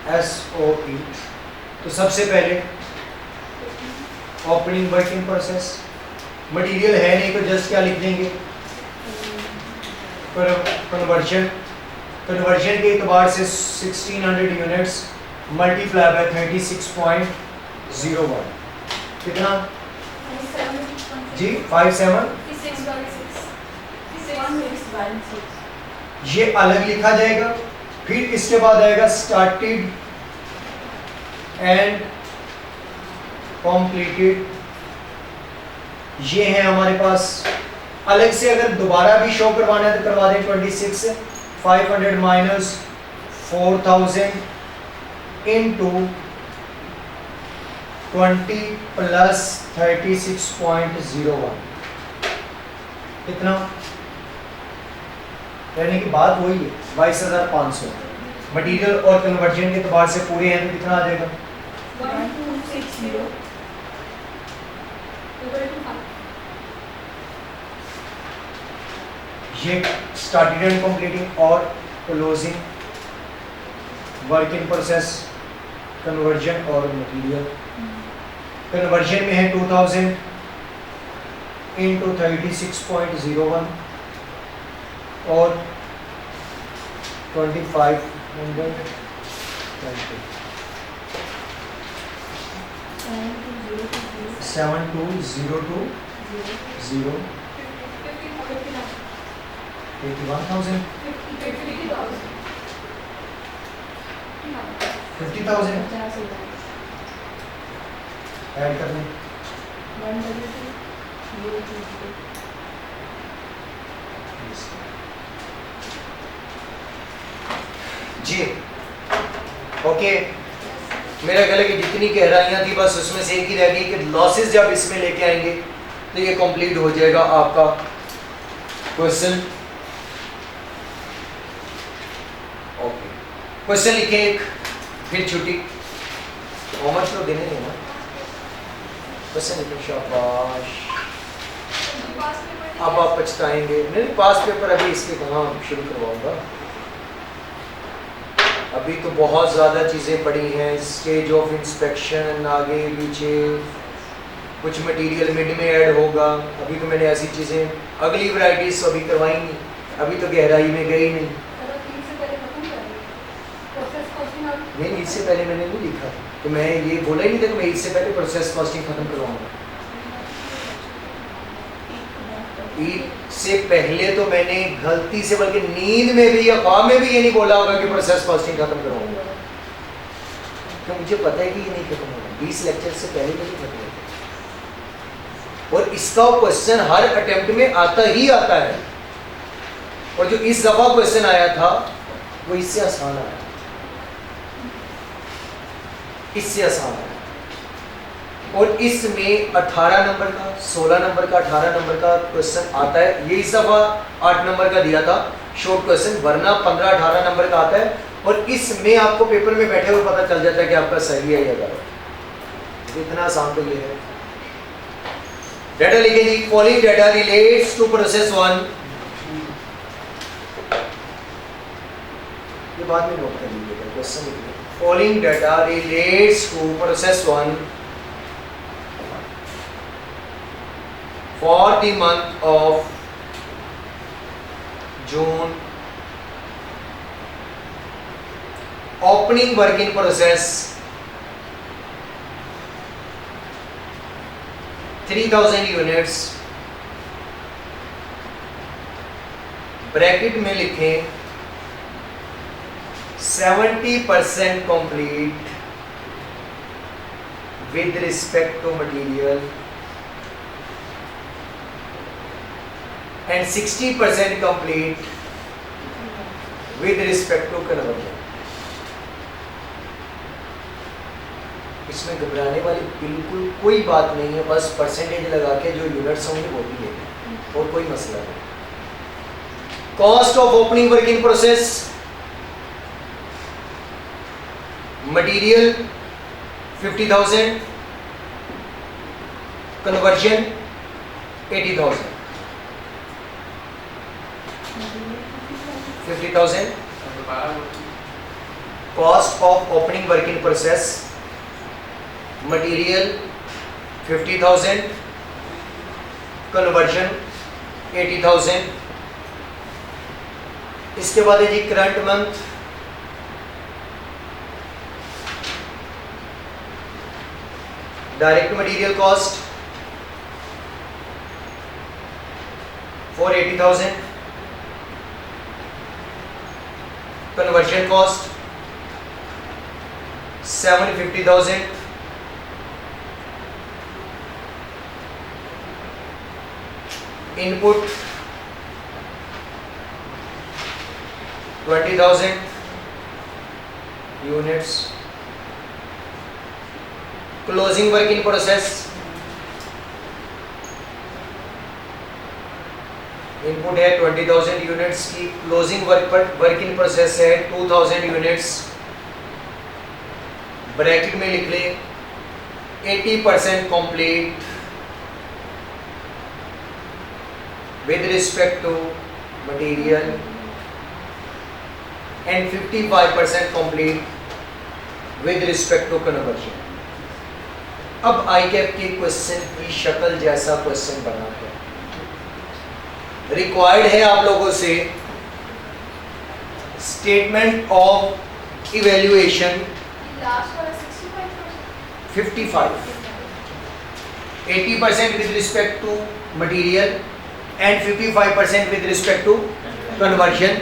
SOP। तो सबसे पहले ओपनिंग वर्किंग प्रोसेस, मटेरियल है नहीं तो जस्ट क्या लिख देंगे, कन्वर्जन। कन्वर्जन के एतबार से 1600 यूनिट्स मल्टीप्लाई बाय 36.01 कितना जी 57। ये अलग लिखा जाएगा। फिर इसके बाद आएगा स्टार्टेड एंड कंप्लीटेड। ये है हमारे पास अलग से, अगर दोबारा भी शो करवाना है तो करवा दें। 26,500 माइनस 4,000 इनटू 20 प्लस 36.01 कितना, यानी कि बात वही है 22,500। मटेरियल और कन्वर्जन के एतबार से पूरे हैं तो कितना आ जाएगा 1260। ये स्टार्टेड एंड कंप्लीटिंग और closing work in process, conversion और मटेरियल। कन्वर्जन में है 2000 इंटू 36.01 और 2500 72020 81,000 50,000 ऐड कर लें। जी ओके। मेरा ख्याल है कि जितनी गहराइयां थी बस उसमें से एक ही रह गई कि लॉसेस जब इसमें लेके आएंगे तो ये कंप्लीट हो जाएगा आपका क्वेश्चन। ओके क्वेश्चन लिखें एक, फिर छुट्टी। होमवर्क तो देने नहीं ना, क्वेश्चन लिखें। शाबाश, अब आप पछताएंगे। नहीं पास पेपर अभी इसके कहाँ शुरू करवाऊंगा, अभी तो बहुत ज़्यादा चीज़ें पड़ी हैं। स्टेज ऑफ इंस्पेक्शन आगे पीछे, कुछ मटेरियल मिड में ऐड होगा। अभी तो मैंने ऐसी चीज़ें अगली वैराइटीज अभी करवाई नहीं, अभी तो गहराई में गई नहीं। नहीं इससे पहले मैंने नहीं लिखा तो मैं ये बोला ही नहीं था कि मैं इससे पहले प्रोसेस कॉस्टिंग खत्म करवाऊंगा। इससे पहले तो मैंने गलती से, बल्कि नींद में भी या ख्वाब में भी ये नहीं बोला होगा कि प्रोसेस कॉस्टिंग खत्म करवाऊंगा, तो मुझे पता है कि ये नहीं खत्म होगा। 20 लेक्चर से पहले तो नहीं खत्म होगा, और इसका क्वेश्चन हर अटेम्प्ट में आता ही आता है। और जो इस दफा क्वेश्चन आया था वो इससे आसान आया, इससे आसान है। और इसमें 18 नंबर का, 16 नंबर का, 18 नंबर का क्वेश्चन आता है। ये इस दफा 8 नंबर का दिया था शॉर्ट क्वेश्चन, वरना 15-18 नंबर का आता है। और इसमें आपको पेपर में बैठे हुए पता चल जाता है कि आपका सही है या गलत। इतना आसान तो ये है। डाटा लिखे जी। Following data relates to process 1। ये बाद में नोट कर लीजिएगा, क्वेश्चन लिखिए। Following data relates to process 1 for the month of June. Opening work in process 3000 units. Bracket में लिखें 70% complete with respect to material and 60% complete with respect to conversion। इसमें घबराने वाली बिल्कुल कोई बात नहीं है, बस परसेंटेज लगा के जो यूनिट्स होंगे वो भी लेंगे और कोई मसला नहीं। Cost of opening work in process, material 50,000, conversion 80,000। 50,000 cost of opening work in process, material 50,000, conversion 80,000। इसके बाद है जी current month, direct material cost for 80,000, conversion cost 750,000, input 20,000 units, closing work in process, input है 20,000 units की, closing work in process है 2,000 units, bracket में लिख ले 80% complete with respect to material and 55% complete with respect to conversion. अब ICAP के question की शक्ल जैसा क्वेश्चन बना है। रिक्वायर्ड है आप लोगों से statement of evaluation 55, 80% with respect to material and 55% with respect to conversion.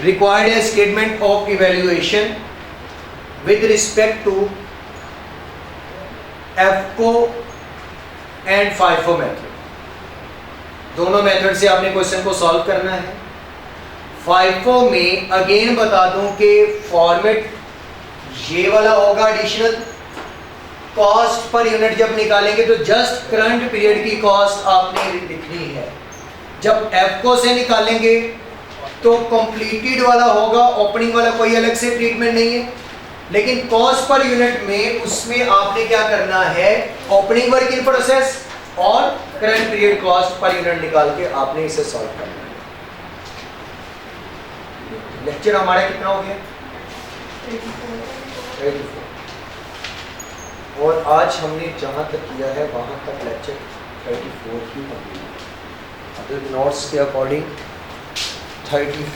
Required है statement of evaluation with respect to FCO and FIFO method. दोनों मेथड से आपने क्वेश्चन को सॉल्व करना है। फाइफो में अगेन बता दूं कि फॉर्मेट ये वाला होगा एडिशनल कॉस्ट पर यूनिट। जब निकालेंगे तो जस्ट करंट पीरियड की कॉस्ट आपने लिखनी है। जब एफको से निकालेंगे तो कंप्लीटेड वाला होगा, ओपनिंग वाला कोई अलग से ट्रीटमेंट नहीं है। लेकिन कॉस्ट पर यूनिट में उसमें आपने क्या करना है, ओपनिंग वर्क इन प्रोसेस और current period cost per unit निकाल के आपने इसे सॉल्व करना है। लेक्चर हमारा कितना हो गया? 34। और आज हमने जहां तक किया है वहां तक लेक्चर 34 ही कंप्लीट। नोट्स के अकॉर्डिंग 34